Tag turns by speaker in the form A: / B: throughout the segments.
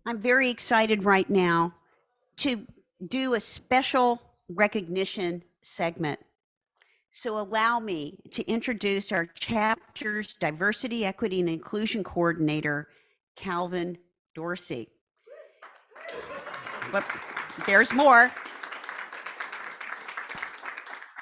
A: I'm very excited right now to do a special recognition segment. So allow me to introduce our chapter's Diversity, Equity, and Inclusion Coordinator, Calvin Dorsey. But there's more.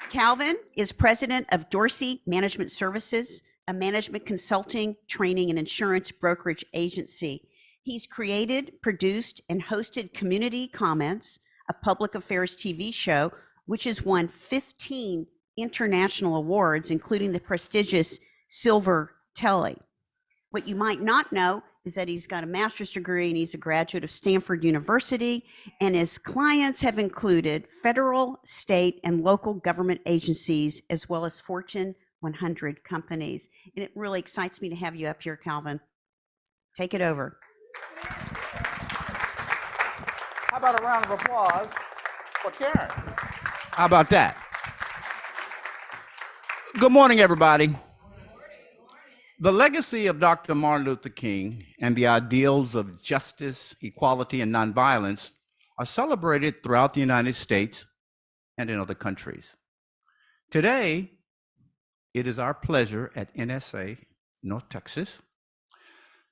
A: Calvin is president of Dorsey Management Services, a management consulting, training, and insurance brokerage agency. He's created, produced, and hosted Community Comments, a public affairs TV show, which has won 15 international awards, including the prestigious Silver Telly. What you might not know is that he's got a master's degree and he's a graduate of Stanford University, and his clients have included federal, state, and local government agencies, as well as Fortune 100 companies. And it really excites me to have you up here, Calvin. Take it over.
B: How about a round of applause for Karen?
C: How about that? Good morning, everybody. The legacy of Dr. Martin Luther King and the ideals of justice, equality, and nonviolence are celebrated throughout the United States and in other countries. Today, it is our pleasure at NSA, North Texas,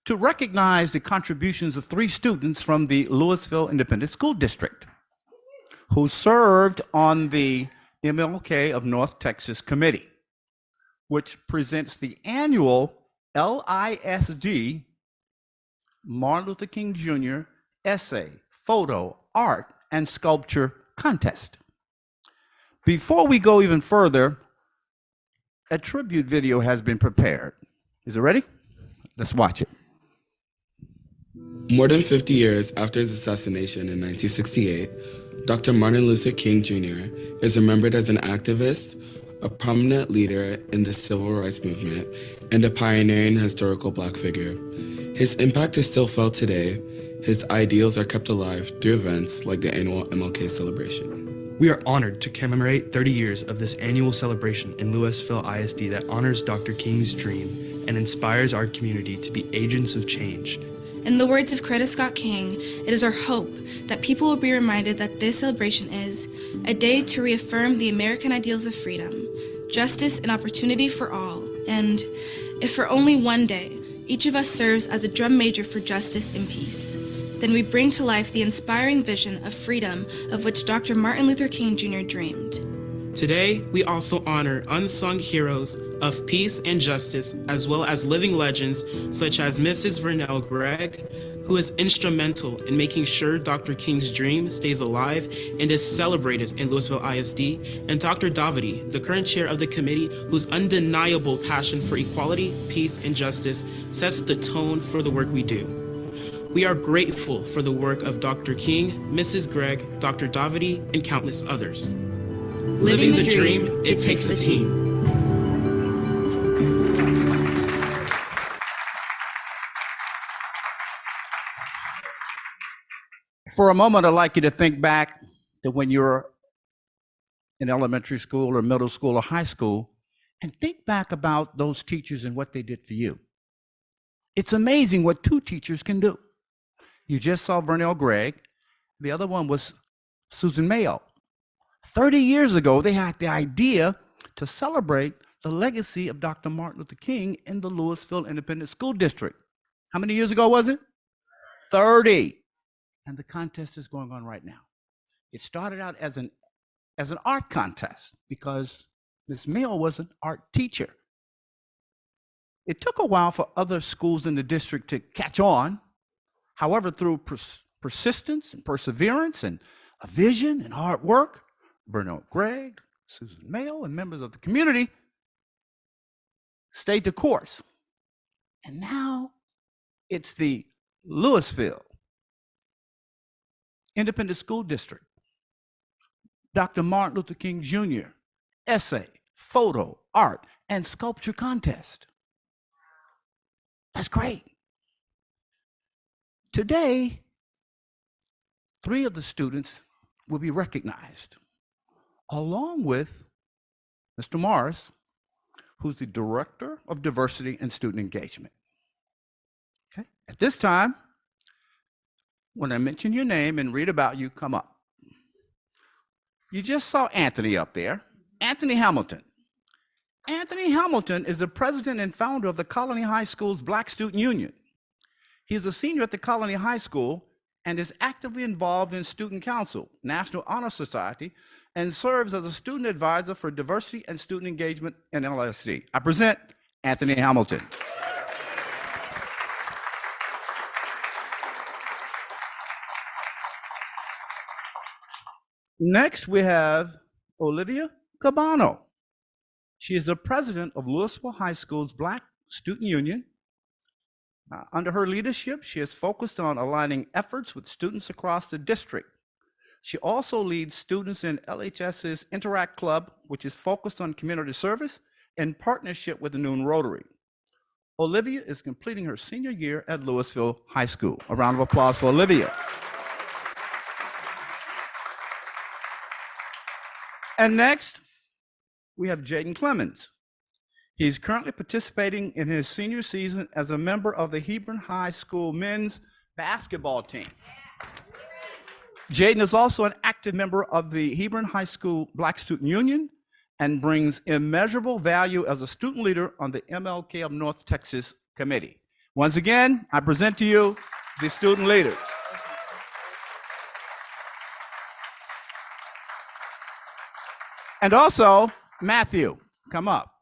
C: to recognize the contributions of 3 students from the Louisville Independent School District who served on the MLK of North Texas Committee, which presents the annual LISD Martin Luther King Jr. Essay, Photo, Art, and Sculpture Contest. Before we go even further, a tribute video has been prepared. Is it ready? Let's watch it.
D: More than 50 years after his assassination in 1968, Dr. Martin Luther King Jr. is remembered as an activist, a prominent leader in the civil rights movement, and a pioneering historical Black figure. His impact is still felt today. His ideals are kept alive through events like the annual MLK celebration.
E: We are honored to commemorate 30 years of this annual celebration in Louisville ISD that honors Dr. King's dream and inspires our community to be agents of change.
F: In the words of Coretta Scott King, it is our hope that people will be reminded that this celebration is a day to reaffirm the American ideals of freedom, justice and opportunity for all, and if for only one day, each of us serves as a drum major for justice and peace, then we bring to life the inspiring vision of freedom of which Dr. Martin Luther King Jr. dreamed.
G: Today, we also honor unsung heroes of peace and justice, as well as living legends such as Mrs. Vernell Gregg, who is instrumental in making sure Dr. King's dream stays alive and is celebrated in Louisville ISD, and Dr. Davidi, the current chair of the committee, whose undeniable passion for equality, peace, and justice sets the tone for the work we do. We are grateful for the work of Dr. King, Mrs. Gregg, Dr. Davidi, and countless others. Living the dream, it takes a team.
C: For a moment, I'd like you to think back to when you were in elementary school or middle school or high school, and think back about those teachers and what they did for you. It's amazing what 2 teachers can do. You just saw Vernell Gregg. The other one was Susan Mayo. 30 years ago, they had the idea to celebrate the legacy of Dr. Martin Luther King in the Louisville Independent School District. How many years ago was it? 30. And the contest is going on right now. It started out as an art contest because Ms. Mayo was an art teacher. It took a while for other schools in the district to catch on. However, through persistence and perseverance and a vision and hard work, Vernell Gregg, Susan Mayo, and members of the community stayed the course. And now it's the Louisville Independent School District, Dr. Martin Luther King Jr. Essay, Photo, Art, and Sculpture Contest. That's great. Today, 3 of the students will be recognized, along with Mr. Morris, who's the Director of Diversity and Student Engagement. Okay. At this time, when I mention your name and read about you, come up. You just saw Anthony up there. Anthony Hamilton. Anthony Hamilton is the president and founder of the Colony High School's Black Student Union. He is a senior at the Colony High School and is actively involved in Student Council, National Honor Society, and serves as a student advisor for diversity and student engagement in LISD. I present Anthony Hamilton. Next, we have Olivia Cabano. She is the president of Louisville High School's Black Student Union. Under her leadership, she is focused on aligning efforts with students across the district. She also leads students in LHS's Interact Club, which is focused on community service in partnership with the Noon Rotary. Olivia is completing her senior year at Louisville High School. A round of applause for Olivia. And next, we have Jaden Clemens. He's currently participating in his senior season as a member of the Hebron High School men's basketball team. Jaden is also an active member of the Hebron High School Black Student Union and brings immeasurable value as a student leader on the MLK of North Texas Committee. Once again, I present to you the student leaders. And also, Matthew, come up.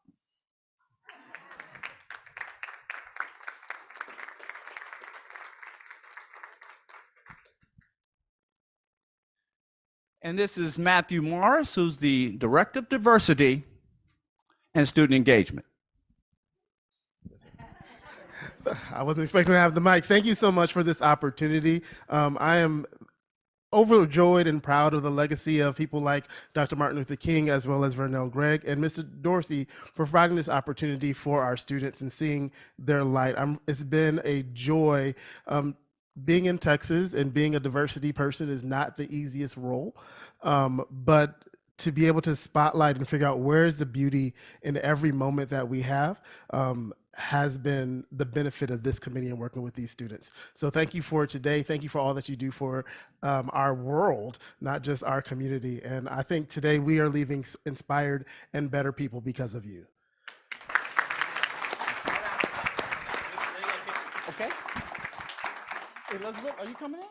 C: And this is Matthew Morris, who's the Director of Diversity and Student Engagement.
H: I wasn't expecting to have the mic. Thank you so much for this opportunity. I am overjoyed and proud of the legacy of people like Dr. Martin Luther King, as well as Vernell Gregg and Mr. Dorsey, for providing this opportunity for our students and seeing their light. It's been a joy. Being in Texas and being a diversity person is not the easiest role, but to be able to spotlight and figure out where's the beauty in every moment that we have has been the benefit of this committee and working with these students. So thank you for today. Thank you for all that you do for our world, not just our community. And I think today we are leaving inspired and better people because of you.
B: Okay. Elizabeth, are you coming in?